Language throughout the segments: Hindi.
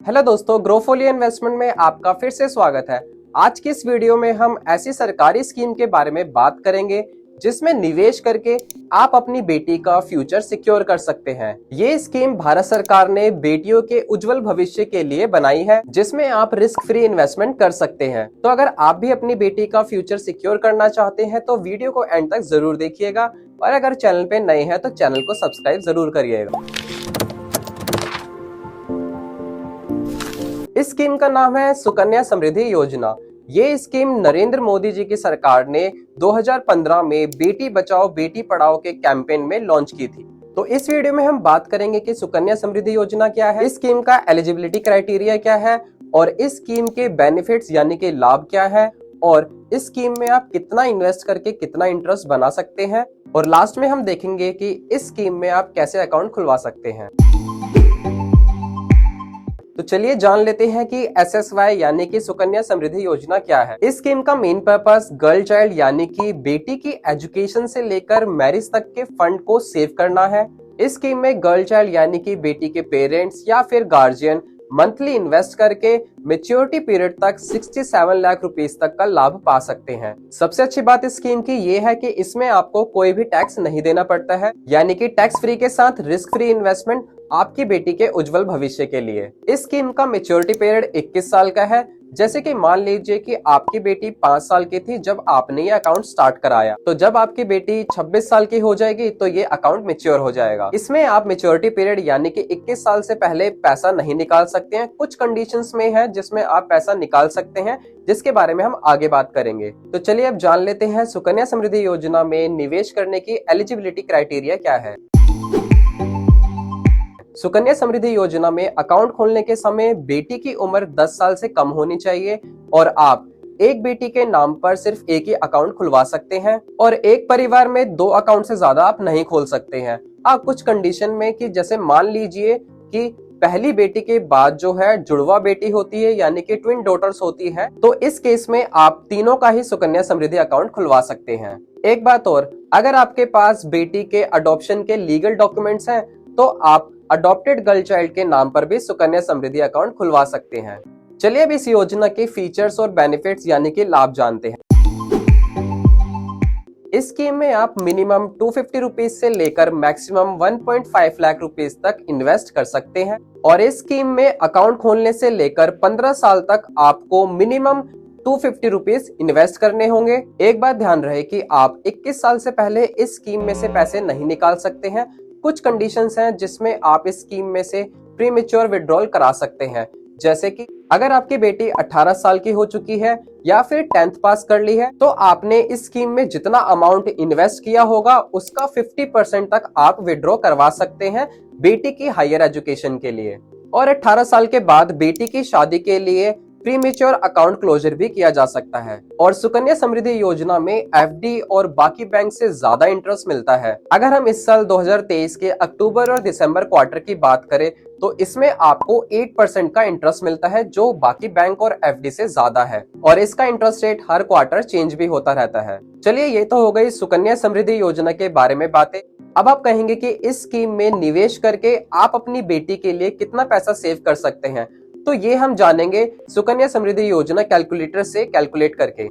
हेलो दोस्तों, ग्रोफोलियो इन्वेस्टमेंट में आपका फिर से स्वागत है। आज की इस वीडियो में हम ऐसी सरकारी स्कीम के बारे में बात करेंगे जिसमें निवेश करके आप अपनी बेटी का फ्यूचर सिक्योर कर सकते हैं। ये स्कीम भारत सरकार ने बेटियों के उज्जवल भविष्य के लिए बनाई है, जिसमें आप रिस्क फ्री इन्वेस्टमेंट कर सकते हैं। तो अगर आप भी अपनी बेटी का फ्यूचर सिक्योर करना चाहते हैं तो वीडियो को एंड तक जरूर देखिएगा, और अगर चैनल पे नए हैं तो चैनल को सब्सक्राइब जरूर करिएगा। इस स्कीम का नाम है सुकन्या समृद्धि योजना। ये स्कीम नरेंद्र मोदी जी की सरकार ने 2015 में बेटी बचाओ बेटी पढ़ाओ के कैंपेन में लॉन्च की थी। तो इस वीडियो में हम बात करेंगे कि सुकन्या समृद्धि योजना क्या है, इस स्कीम का एलिजिबिलिटी क्राइटेरिया क्या है, और इस स्कीम के बेनिफिट्स यानी कि लाभ क्या है, और इस स्कीम में आप कितना इन्वेस्ट करके कितना इंटरेस्ट बना सकते हैं, और लास्ट में हम देखेंगे कि इस स्कीम में आप कैसे अकाउंट खुलवा सकते हैं। तो चलिए जान लेते हैं कि SSY यानी कि सुकन्या समृद्धि योजना क्या है। इस स्कीम का मेन पर्पस गर्ल चाइल्ड यानी कि बेटी की एजुकेशन से लेकर मैरिज तक के फंड को सेव करना है। इस स्कीम में गर्ल चाइल्ड यानी कि बेटी के पेरेंट्स या फिर गार्जियन मंथली इन्वेस्ट करके मेच्योरिटी पीरियड तक 67 लाख रुपीस तक का लाभ पा सकते हैं। सबसे अच्छी बात इस स्कीम की ये है कि इसमें आपको कोई भी टैक्स नहीं देना पड़ता है, यानी कि टैक्स फ्री के साथ रिस्क फ्री इन्वेस्टमेंट आपकी बेटी के उज्जवल भविष्य के लिए। इस स्कीम का मेच्योरिटी पीरियड 21 साल का है। जैसे कि मान लीजिए कि आपकी बेटी 5 साल की थी जब आपने ये अकाउंट स्टार्ट कराया, तो जब आपकी बेटी 26 साल की हो जाएगी तो ये अकाउंट मेच्योर हो जाएगा। इसमें आप मेच्योरिटी पीरियड यानी कि 21 साल से पहले पैसा नहीं निकाल सकते हैं। कुछ कंडीशंस में है जिसमें आप पैसा निकाल सकते हैं, जिसके बारे में हम आगे बात करेंगे। तो चलिए अब जान लेते हैं सुकन्या समृद्धि योजना में निवेश करने की एलिजिबिलिटी क्राइटेरिया क्या है। सुकन्या समृद्धि योजना में अकाउंट खोलने के समय बेटी की उम्र 10 साल से कम होनी चाहिए, और आप एक बेटी के नाम पर सिर्फ एक ही अकाउंट खुलवा सकते हैं, और एक परिवार में 2 अकाउंट से ज्यादा आप नहीं खोल सकते हैं। आप कुछ कंडीशन में कि जैसे मान लीजिए कि पहली बेटी के बाद जो है जुड़वा बेटी होती है यानी कि ट्विन डॉटर्स होती है, तो इस केस में आप तीनों का ही सुकन्या समृद्धि अकाउंट खुलवा सकते हैं। एक बात और, अगर आपके पास बेटी के अडॉप्शन के लीगल डॉक्यूमेंट्स हैं तो आप अडॉप्टेड गर्ल चाइल्ड के नाम पर भी सुकन्या समृद्धि अकाउंट खुलवा सकते हैं। चलिए अब इस योजना के फीचर्स और बेनिफिट्स यानी कि लाभ जानते हैं। इस स्कीम में आप मिनिमम 250 रुपीज से लेकर मैक्सिमम 1.5 लाख रुपीज तक इन्वेस्ट कर सकते हैं, और इस स्कीम में अकाउंट खोलने से लेकर 15 साल तक आपको मिनिमम 250 रुपीज इन्वेस्ट करने होंगे। एक बात ध्यान रहे कि आप 21 साल से पहले इस स्कीम में से पैसे नहीं निकाल सकते हैं। कुछ कंडीशंस हैं जिसमें आप इस स्कीम में से प्रीमेच्योर विड्रॉल करा सकते हैं, जैसे कि अगर आपकी बेटी 18 साल की हो चुकी है या फिर 10th पास कर ली है, तो आपने इस स्कीम में जितना अमाउंट इन्वेस्ट किया होगा उसका 50% तक आप विड्रॉ करवा सकते हैं बेटी की हायर एजुकेशन के लिए। और 18 साल के बाद बेटी की शादी के लिए प्रीमेच्योर अकाउंट क्लोजर भी किया जा सकता है। और सुकन्या समृद्धि योजना में FD और बाकी बैंक से ज्यादा इंटरेस्ट मिलता है। अगर हम इस साल 2023 के अक्टूबर और दिसंबर क्वार्टर की बात करें तो इसमें आपको 8% का इंटरेस्ट मिलता है, जो बाकी बैंक और FD से ज्यादा है, और इसका इंटरेस्ट रेट हर क्वार्टर चेंज भी होता रहता है। चलिए ये तो हो गई सुकन्या समृद्धि योजना के बारे में बातें। अब आप कहेंगे कि इस स्कीम में निवेश करके आप अपनी बेटी के लिए कितना पैसा सेव कर सकते हैं, तो ये हम जानेंगे सुकन्या समृद्धि योजना कैलकुलेटर से कैलकुलेट करके।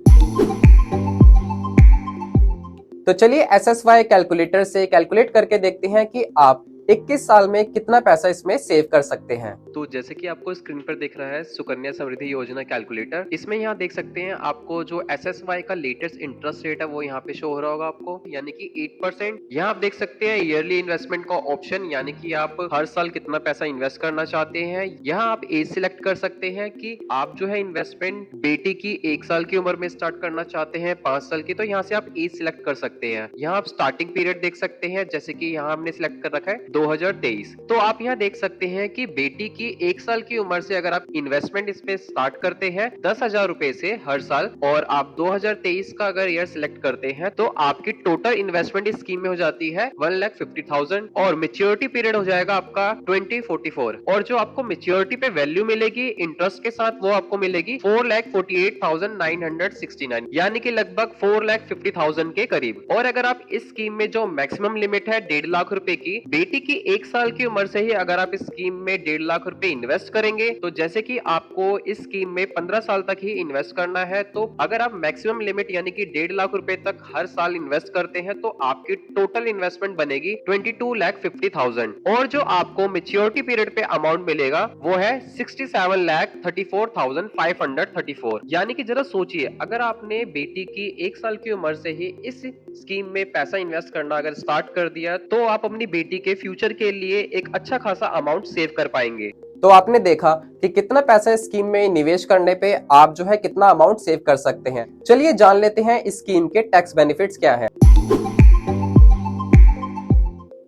तो चलिए SSY कैलकुलेटर से कैलकुलेट करके देखते हैं कि आप 21 साल में कितना पैसा इसमें सेव कर सकते हैं। तो जैसे कि आपको स्क्रीन पर दिख रहा है सुकन्या समृद्धि योजना कैलकुलेटर, इसमें यहाँ देख सकते हैं आपको जो SSY का लेटेस्ट इंटरेस्ट रेट है वो यहाँ पे शो हो रहा होगा आपको, यानी कि 8%। यहाँ आप देख सकते हैं ईयरली इन्वेस्टमेंट का ऑप्शन, यानी कि आप हर साल कितना पैसा इन्वेस्ट करना चाहते हैं। यहाँ आप एज सिलेक्ट कर सकते हैं कि आप जो है इन्वेस्टमेंट बेटी की 1 साल की उम्र में स्टार्ट करना चाहते हैं, 5 साल की, तो यहाँ से आप एज सिलेक्ट कर सकते हैं। यहाँ आप स्टार्टिंग पीरियड देख सकते हैं, जैसे कि यहाँ हमने सिलेक्ट कर रखा है 2023। तो आप यहाँ देख सकते हैं कि बेटी की 1 साल की उम्र से अगर आप इन्वेस्टमेंट इस पे स्टार्ट करते हैं 10,000 रुपए से हर साल, और आप 2023 का अगर ईयर सिलेक्ट करते हैं तो आपकी टोटल इन्वेस्टमेंट इस स्कीम में हो जाती है 1,50,000, और मेच्योरिटी पीरियड हो जाएगा आपका 2044, और जो आपको मेच्योरिटी पे वैल्यू मिलेगी इंटरेस्ट के साथ वो आपको मिलेगी 4,48,969, यानी कि लगभग 4,50,000 के करीब। और अगर आप इस स्कीम में जो मैक्सिमम लिमिट है 1.5 लाख रुपए की, बेटी कि 1 साल की उम्र से ही अगर आप इस स्कीम में 1.5 लाख रुपए इन्वेस्ट करेंगे, तो जैसे कि आपको इस स्कीम में 15 साल तक ही इन्वेस्ट करना है, तो अगर आप मैक्सिमम लिमिट यानी कि 1.5 लाख रुपए तक हर साल इन्वेस्ट करते हैं, तो आपकी टोटल इन्वेस्टमेंट बनेगी 22,50,000 और जो आपको मेच्योरिटी पीरियड पे अमाउंट मिलेगा वो है 67,34,534। यानी कि जरा सोचिए, अगर आपने बेटी की 1 साल की उम्र से ही इस स्कीम में पैसा इन्वेस्ट करना अगर स्टार्ट कर दिया, तो आप अपनी बेटी के फ्यूचर के लिए एक अच्छा खासा अमाउंट सेव कर पाएंगे। तो आपने देखा कि कितना पैसा इस स्कीम में निवेश करने पे आप जो है कितना अमाउंट सेव कर सकते हैं। चलिए जान लेते हैं इस स्कीम के टैक्स बेनिफिट्स क्या है।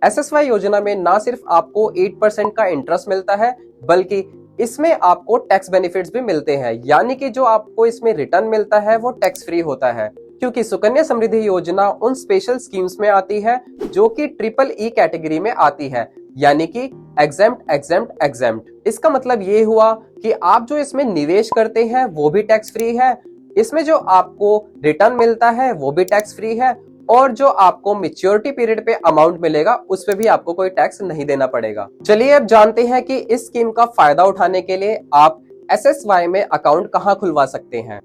SSY योजना में ना सिर्फ आपको 8% का इंटरेस्ट मिलता है, बल्कि इसमें आपको टैक्स बेनिफिट्स भी मिलते हैं। यानी कि जो आपको इसमें रिटर्न मिलता है वो टैक्स फ्री होता है, क्योंकि सुकन्या समृद्धि योजना उन स्पेशल स्कीम्स में आती है जो कि EEE कैटेगरी में आती है, यानी कि एग्जेम्प्ट एग्जेम्प्ट एग्जेम्प्ट। इसका मतलब ये हुआ कि आप जो इसमें निवेश करते हैं वो भी टैक्स फ्री है, इसमें जो आपको रिटर्न मिलता है वो भी टैक्स फ्री है, और जो आपको मैच्योरिटी पीरियड पे अमाउंट मिलेगा उस पे भी आपको कोई टैक्स नहीं देना पड़ेगा। चलिए अब जानते हैं कि इस स्कीम का फायदा उठाने के लिए आप SSY में अकाउंट कहां खुलवा सकते हैं।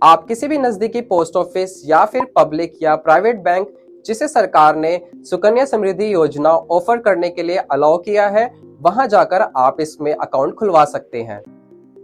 आप किसी भी नजदीकी पोस्ट ऑफिस या फिर पब्लिक या प्राइवेट बैंक जिसे सरकार ने सुकन्या समृद्धि योजना ऑफर करने के लिए अलाउ किया है, वहां जाकर आप इसमें अकाउंट खुलवा सकते हैं।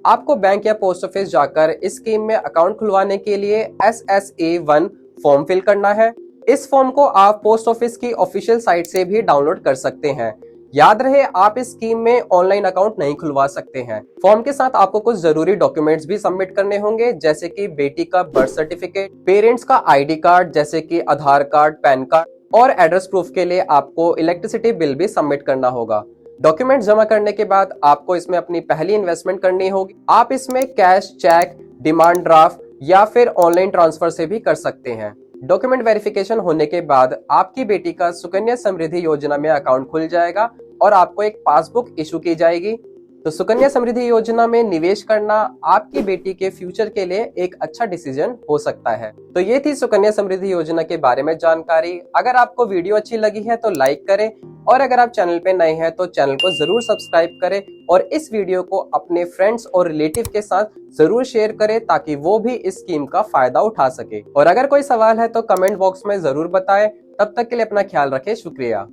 आपको बैंक या पोस्ट ऑफिस जाकर इस स्कीम में अकाउंट खुलवाने के लिए SSA1 फॉर्म फिल करना है। इस फॉर्म को आप पोस्ट ऑफिस की ऑफिशियल साइट से भी डाउनलोड कर सकते हैं। याद रहे, आप इस स्कीम में ऑनलाइन अकाउंट नहीं खुलवा सकते हैं। फॉर्म के साथ आपको कुछ जरूरी डॉक्यूमेंट्स भी सबमिट करने होंगे, जैसे कि बेटी का बर्थ सर्टिफिकेट, पेरेंट्स का ID कार्ड जैसे कि आधार कार्ड, पैन कार्ड, और एड्रेस प्रूफ के लिए आपको इलेक्ट्रिसिटी बिल भी सबमिट करना होगा। डॉक्यूमेंट जमा करने के बाद आपको इसमें अपनी पहली इन्वेस्टमेंट करनी होगी। आप इसमें कैश, चेक, डिमांड ड्राफ्ट या फिर ऑनलाइन ट्रांसफर से भी कर सकते हैं। डॉक्यूमेंट वेरिफिकेशन होने के बाद आपकी बेटी का सुकन्या समृद्धि योजना में अकाउंट खुल जाएगा और आपको एक पासबुक इशू की जाएगी। तो सुकन्या समृद्धि योजना में निवेश करना आपकी बेटी के फ्यूचर के लिए एक अच्छा डिसीजन हो सकता है। तो ये थी सुकन्या समृद्धि योजना के बारे में जानकारी। अगर आपको वीडियो अच्छी लगी है तो लाइक करें, और अगर आप चैनल पे नए हैं तो चैनल को जरूर सब्सक्राइब करें, और इस वीडियो को अपने फ्रेंड्स और रिलेटिव के साथ जरूर शेयर करें ताकि वो भी इस स्कीम का फायदा उठा सके। और अगर कोई सवाल है तो कमेंट बॉक्स में जरूर बताएं। तब तक के लिए अपना ख्याल रखें। शुक्रिया।